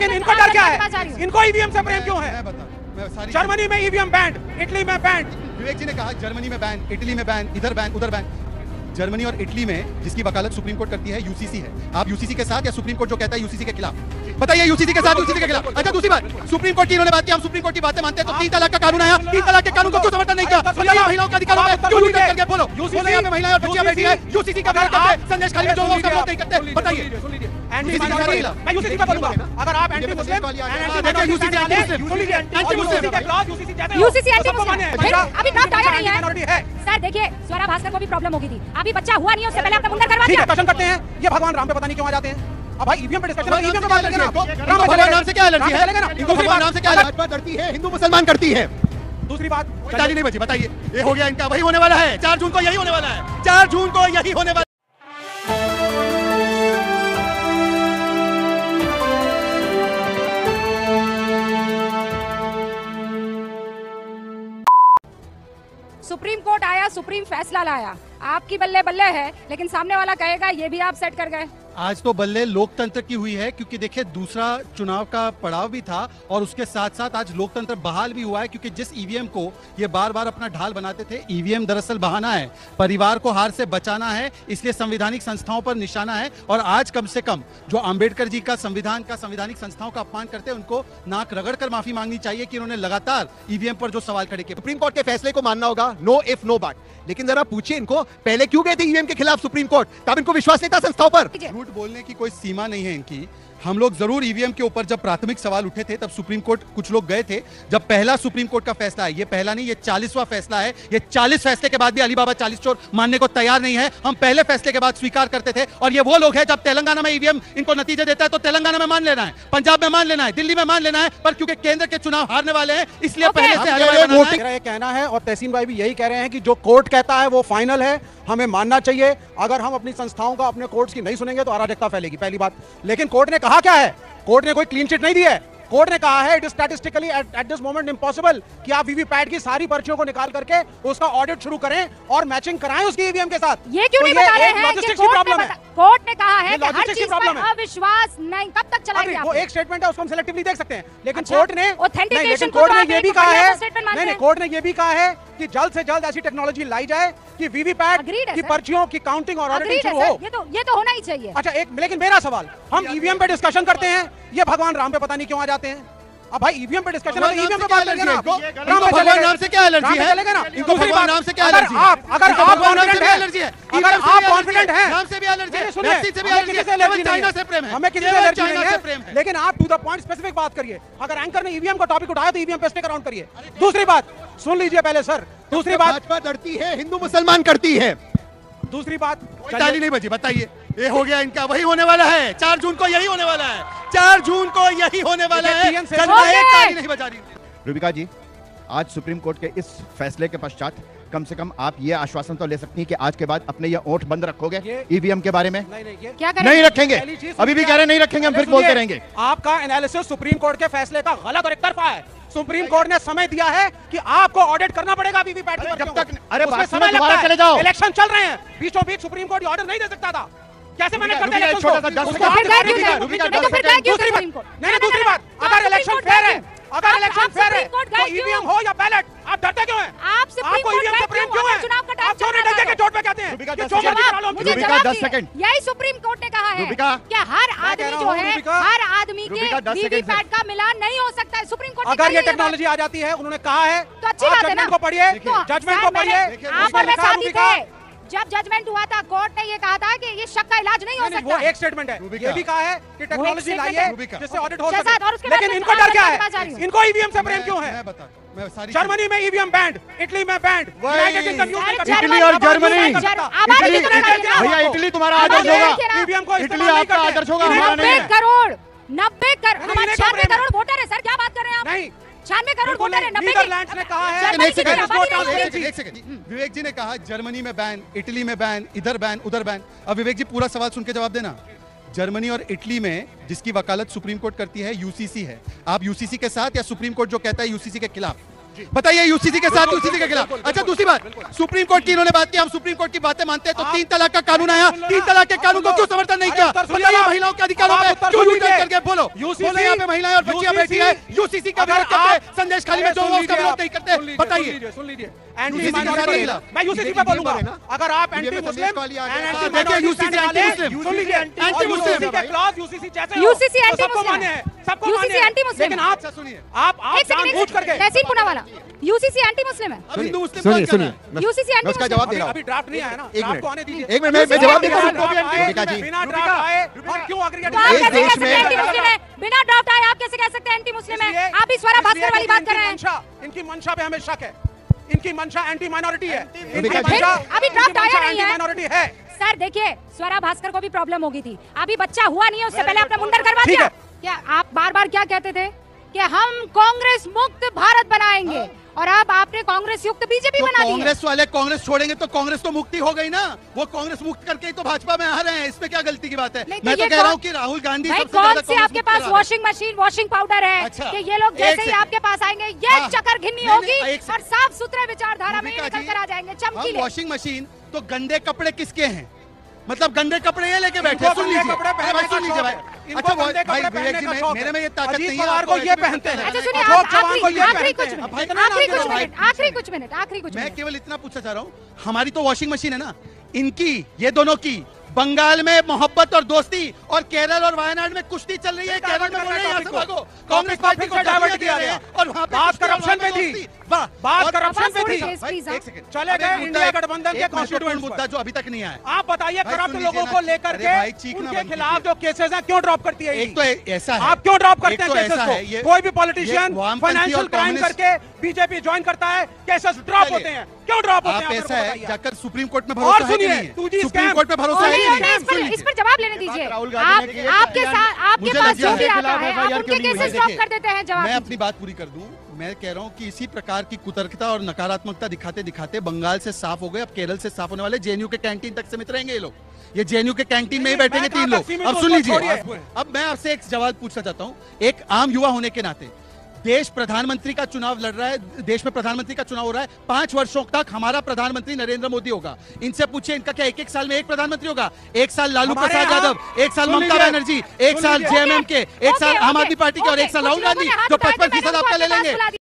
लेकिन इनको डर क्या है? इनको ईवीएम से प्रेम क्यों है? जर्मनी में ईवीएम बैंड, इटली में बैंड। विवेक जी ने कहा जर्मनी में बैन, इटली में बैन, इधर बैन, उधर बैन। जर्मनी और इटली में जिसकी वकालत सुप्रीम कोर्ट करती है यूसीसी है। आप यूसीसी के साथ या सुप्रीम कोर्ट जो कहता है यूसीसी के खिलाफ? बताइए, यूसीसी के साथ, यूसीसी के खिलाफ। अच्छा, दूसरी बात, सुप्रीम कोर्ट की इन्होंने बात की, हम सुप्रीम कोर्ट की बातें मानते हैं, तो 3 तलाक का कानून आया, 3 तलाक के कानून को क्यों समर्थन नहीं किया? महिलाओं का अधिकार है, क्यों लूट करके बोलो? यूसीसी में महिलाएं और बच्चियां बैठी है, यूसीसी का विरोध करते हैं, संदेश खाली जो वो सब नहीं करते। बताइए, एंटी माइनॉरिटी, मैं यूसीसी पे बोलूंगा, अगर आप एंटी मुस्लिम, देखिए UCC anti Muslim, UCC anti Muslim अभी ड्राफ्ट आया नहीं है सर। देखिए, स्वरा भास्कर को भी प्रॉब्लम होगी थी, अभी बच्चा हुआ नहीं, उससे पहले आपने मुंडन करवा दिया। डिस्कशन करते हैं, ये भगवान राम पे पता नहीं क्यों आ जाते हैं। अब भाई ईवीएम पे डिस्कशन, ईवीएम पे बात करेंगे ना, भगवान नाम से क्या एलर्जी है? भगवान नाम से क्या भाजपा डरती है, हिंदू मुसलमान करती है। दूसरी बात, ताली नहीं बची, बताइए, ये हो गया इनका, वही होने वाला है 4 जून को, यही होने वाला है 4 जून को, यही होने वाला। सुप्रीम कोर्ट आया, सुप्रीम फैसला लाया, आपकी बल्ले बल्ले है, लेकिन सामने वाला कहेगा ये भी आप सेट कर गए। आज तो बल्ले लोकतंत्र की हुई है, क्योंकि देखिए दूसरा चुनाव का पड़ाव भी था और उसके साथ साथ आज लोकतंत्र बहाल भी हुआ है, क्योंकि जिस ईवीएम को ये बार बार अपना ढाल बनाते थे, ईवीएम दरअसल बहाना है, परिवार को हार से बचाना है, इसलिए संवैधानिक संस्थाओं पर निशाना है। और आज कम से कम जो अंबेडकर जी का संविधान का, संवैधानिक संस्थाओं का अपमान करते हैं, उनको नाक रगड़ कर माफी मांगनी चाहिए कि उन्होंने लगातार ईवीएम पर जो सवाल खड़े किए। सुप्रीम कोर्ट के फैसले को मानना होगा, नो इफ नो बट, लेकिन जरा पूछिए इनको, पहले क्यों गए थे ईवीएम के खिलाफ सुप्रीम कोर्ट? तब इनको विश्वास नहीं था संस्थाओं पर। झूठ बोलने की कोई सीमा नहीं है इनकी। हम लोग जरूर ईवीएम के ऊपर जब प्राथमिक सवाल उठे थे, तब सुप्रीम कोर्ट कुछ लोग गए थे। जब पहला सुप्रीम कोर्ट का फैसला है, ये पहला नहीं, ये 40वां फैसला है, ये 40 फैसले के बाद भी अलीबाबा 40 चोर मानने को तैयार नहीं है। हम पहले फैसले के बाद स्वीकार करते थे, और ये वो लोग हैं, जब तेलंगाना में ईवीएम इनको नतीजे देता है तो तेलंगाना में मान लेना है, पंजाब में मान लेना है, दिल्ली में मान लेना है, पर क्योंकि केंद्र के चुनाव हारने वाले हैं, इसलिए पहले से मेरा ये कहना है, और तहसीन भाई भी यही कह रहे हैं कि जो कोर्ट कहता है वो फाइनल है, हमें मानना चाहिए। अगर हम अपनी संस्थाओं का, अपने कोर्ट्स की नहीं सुनेंगे तो अराजकता फैलेगी, पहली बात। लेकिन कोर्ट ने कहा क्या है? कोर्ट ने कोई क्लीन चिट नहीं दी है। कोर्ट ने कहा है it is statistically at this moment impossible कि आप वीवीपैट की सारी पर्चियों को निकाल करके उसका ऑडिट शुरू करें और मैचिंग कराएं उसकी ईवीएम के साथ। ये क्यों नहीं बता रहे हैं कि कोर्ट ने कहा है कि हर चीज पर अविश्वास नहीं, कब तक चलाएंगे? वो एक स्टेटमेंट है, उसको हम सेलेक्टिवली देख सकते हैं, लेकिन कोर्ट ने ऑथेंटिकेशन कोर्ट ने ये भी कहा है, नहीं, कोर्ट ने ये भी कहा है कि जल्द से जल्द ऐसी टेक्नोलॉजी लाई जाए कि वीवीपैट की पर्चियों की काउंटिंग और ऑडिटिंग शुरू हो। ये तो होना ही चाहिए। अच्छा, लेकिन मेरा सवाल, हम ईवीएम पे डिस्कशन करते हैं, ये भगवान राम पे पता नहीं क्यों आ जाते हैं। अब भाई ईवीएम पे डिस्कशन है, ईवीएम पे बात करेंगे ना, भगवान नाम से क्या एलर्जी है? चलेगा ना, भगवान नाम से क्या एलर्जी है? अगर आप कॉन्फिडेंट हैं, अगर आप कॉन्फिडेंट हैं, नाम से भी एलर्जी है, वैक्सीन से भी एलर्जी है, चाइना से प्रेम है, हमें किसी से एलर्जी नहीं है, लेकिन आप टू द पॉइंट स्पेसिफिक बात करिए। अगर एंकर ने ईवीएम का टॉपिक उठाया तो ईवीएम पे स्टिक अराउंड करिए। दूसरी बात सुन लीजिए पहले सर, दूसरी बात, भाजपा डरती है, हिंदू मुसलमान करती है। दूसरी बात, ताली नहीं बची, बताइए, ये हो गया इनका, वही होने वाला है 4 जून को, यही होने वाला है 4 जून को, यही होने वाला है। ताली नहीं बजा रही। रूबिका जी, आज सुप्रीम कोर्ट के इस फैसले के पश्चात कम से कम आप ये आश्वासन तो ले सकती हैं कि आज के बाद अपने ये ओठ बंद रखोगे ईवीएम के बारे में? नहीं रखेंगे, अभी भी कह रहे नहीं रखेंगे, हम फिर बोलते रहेंगे। आपका एनालिसिस सुप्रीम कोर्ट के फैसले का गलत और एक तरफा है। सुप्रीम कोर्ट ने समय दिया है कि आपको ऑडिट करना पड़ेगा वीवीपैट की, जब तक उसमें समय लगता है, चले जाओ, इलेक्शन चल रहे हैं, बीचों बीच सुप्रीम कोर्ट ऑर्डर नहीं दे सकता था। कैसे मैंने करते इलेक्शन को? दूसरी बात, अगर इलेक्शन फेयर है, अगर इलेक्शन फेयर है तो ईवीएम हो या बैलेट, आप डरते क्यों हैं? आपको ईवीएम से प्रेम क्यों है? आप क्यों डरते के चोट पे कहते हैं? यही सुप्रीम कोर्ट ने कहा है कि हर आदमी जो है, हर आदमी के वीवीपैट का मिलान नहीं हो सकता है। सुप्रीम कोर्ट अगर ये टेक्नोलॉजी आ जाती है, उन्होंने कहा है, तो अच्छी बात है ना। को पढ़िए, जजमेंट को पढ़िए। आप और मैं साथी थे जब जजमेंट हुआ था, कोर्ट ने ये कहा था कि ये शक का इलाज नहीं हो सकता। वो एक स्टेटमेंट है, ये भी कहा है कि टेक्नोलॉजी लाइए जिससे ऑडिट हो सके, लेकिन इनको डर क्या है? इनको ईवीएम से प्रेम क्यों है? जर्मनी में ईवीएम बैंड, इटली में बैंड, इटली और जर्मनी, भैया इटली तुम्हारा आदर्श होगा, ईवीएम को इटली आपका आदर्श होगा, 90 करोड़ 96 करोड़ वोटर है सर, क्या बात कर रहे हैं आप? नहीं, 96 करोड़ वोटर है, 90 ने कहा है। विवेक जी ने कहा जर्मनी में बैन, इटली में बैन, इधर बैन, उधर बैन। अब विवेक जी पूरा सवाल सुन के जवाब देना। जर्मनी और इटली में जिसकी वकालत सुप्रीम कोर्ट करती है यूसीसी है। आप यूसीसी के साथ या सुप्रीम कोर्ट जो कहता है यूसीसी के खिलाफ? बताइए यूसीसी के साथ यूसीसी के खिलाफ। अच्छा दूसरी बात, सुप्रीम कोर्ट की इन्होंने बात की, हम सुप्रीम कोर्ट की बातें मानते हैं, तो 3 तलाक का कानून आया, 3 तलाक के कानून को क्यों समर्थन नहीं किया? बताइए महिलाओं के अधिकारों में क्यों यूटर्न करके बोलो? बोलो यहाँ पे महिलाएं और बच्चियां बैठी है, यूसीसी का विरोध करते हैं, संदेश खाली में जो उसका विरोध नहीं करते। बताइए, सुन लीजिए, एंटी माइनॉरिटी, मैं यूसीसी पे बोलूंगा, अगर आप एंटी मुस्लिम, देखिए यूसीसी एंटी मुस्लिम, सुन लीजिए, एंटी मुस्लिम के खिलाफ यूसीसी जैसे यूसीसी एंटी सबको मुस्लिम माने हैं, सबको यूसीसी माने हैं, एंटी मुस्लिम। लेकिन आप सुनिए, आप जानबूझ करके तहसीन पुनावाला यूसीसी एंटी मुस्लिम है। हिंदू मुस्लिम सुनिए सुनिए, यूसीसी एंटी उसका मुस्लिम जवाब दे रहा हूं। अभी ड्राफ्ट नहीं आया ना, एक ड्राफ्ट को आने मिनट, दीजिए। एक मिनट, मैं जवाब देता हूं। बिना ड्राफ्ट आए हम क्यों एग्रीगेट तो आप इस कैसे देश कह सकते हैं में- एंटी मुस्लिम है? बिना ड्राफ्ट आए आप कैसे कह सकते हैं एंटी मुस्लिम है? आप भी स्वरा भास्कर वाली बात कर रहे हैं। इनकी मंशा पे हमें शक है, इनकी मंशा एंटी माइनॉरिटी है, इनकी फिर मंशा अभी ड्राफ्ट आया नहीं है। माइनॉरिटी है। सर देखिए, स्वरा भास्कर को भी प्रॉब्लम हो गई थी, अभी बच्चा हुआ नहीं है, उससे पहले आपने मुंडन करवा ठीक दिया। है। क्या आप बार बार क्या कहते थे कि हम कांग्रेस मुक्त भारत बनाएंगे, और अब आपने कांग्रेस युक्त बीजेपी तो बना दी है। कांग्रेस वाले कांग्रेस छोड़ेंगे तो कांग्रेस तो मुक्ति हो गई ना, वो कांग्रेस मुक्त करके ही तो भाजपा में आ रहे हैं, इसमें क्या गलती की बात है? नहीं, मैं ये तो कह रहा हूँ कि राहुल गांधी भाई सबसे कौन ज्यादा सी कांग्रेस आपके मुक्त पास करा रहे हैं। वॉशिंग मशीन वॉशिंग पाउडर है अच्छा। कि ये लोग एक जैसे ही सेकंड। आपके पास आएंगे ये हाँ। चक्कर घिन्नी नहीं, होगी नहीं, एक सेकंड। और साफ सुथरे विचारधारा में भूमिका निकल जी, कर आ जाएंगे हम चमकीले। वॉशिंग मशीन तो गंदे कपड़े किसके हैं? मतलब गंदे कपड़े ये लेके बैठे, इनको सुन गंदे लीजिए कपड़े पहनने भाई, का सुन लीजिए शौक भाई। है। इनको अच्छा गंदे भाई कपड़े विवेक पहनने जी, का शौक मेरे है। में ये ताकत अजीत नहीं है, पवार आपको को ये ऐसे भी पहनते हैं। अच्छा सुनिए, अशोक चौहान को ये आखिरी पहनते कुछ हैं। मिनट, भाई, इतना आखिरी नाम कुछ ले लो मिनट, भाई। आखिरी कुछ मिनट, आखिरी कुछ मैं मिनट। केवल इतना पूछना चाह रहा हूँ, हमारी तो वॉशिंग मशीन है ना, इनकी ये दोनों की बंगाल में मोहब्बत और दोस्ती और केरल और वायनाड में कुश्ती चल रही है। केरल में बोल रहे हैं यहाँ से भागो, कांग्रेस पार्टी को डाइवर्ट किया गया और वहाँ पे बात करप्शन पे थी, बात करप्शन पे थी। एक सेकंड, चले गए इंडिया गठबंधन के कॉन्स्टिट्यूएंट मुद्दा जो अभी तक नहीं आया। आप बताइए, भाई, करप्ट सुन लोगों लीजिए को ना। लेकर अरे के भाई, चीखना उनके बंद खिलाफ कीजिए। जो केसेस हैं क्यों ड्रॉप करती है? एक तो ऐसा है, आप क्यों ड्रॉप करते एक हैं तो केसेस ऐसा को? है, ये- कोई भी ये पॉलिटिशियन वामपंथी फाइनेंशियल और क्राइम कम्युनिस्ट- करके बीजेपी ज्वाइन करता है, केसेस ड्रॉप चलिए। होते हैं। क्यों ड्रॉप होते आप हैं? ऐसा है, जाकर सुप्रीम कोर्ट में और भरोसा है कि सुनिए, नहीं है? 2G supreme scam. कोर्ट में भरोसा है कि नहीं, नहीं? नहीं, इस पर जवाब लेने दीजिए। राहुल गांधी ने की है, आपके साथ आपके मुझे पास लग जो गया भी है। आता है आप FIR उनके क्यों नहीं हुई? केसेस ड्रॉप देखिए, कर देते हैं। जवाब मैं दीजिए। अपनी बात पूरी कर दूं। मैं कह रहा हूं कि इसी प्रकार की कुतर्कता और नकारात्मकता दिखाते दिखाते बंगाल से साफ हो गए, अब केरल से साफ होने वाले, जेएनयू के कैंटीन तक सीमित रहेंगे ये लोग। ये जेएनयू के कैंटीन में ही नहीं, बैठेंगे मैं 3 कहाँ लोग। तक सीमित अब हूं, सुन उसको लीजिए, छोड़िए। अब मैं आपसे एक सवाल पूछना चाहता हूं, एक आम युवा होने के नाते। देश प्रधानमंत्री का चुनाव लड़ रहा है, देश में प्रधानमंत्री का चुनाव हो रहा है, 5 वर्षों तक हमारा प्रधानमंत्री नरेंद्र मोदी होगा। इनसे पूछिए, इनका क्या एक साल में एक प्रधानमंत्री होगा? एक साल लालू हमारे प्रसाद यहाँ- यादव, एक साल सुन ममता लीजिए, बनर्जी, एक साल जेएमएम के, एक साल आम आदमी पार्टी के और एक साल राहुल गांधी, जो 55% आपका ले लेंगे।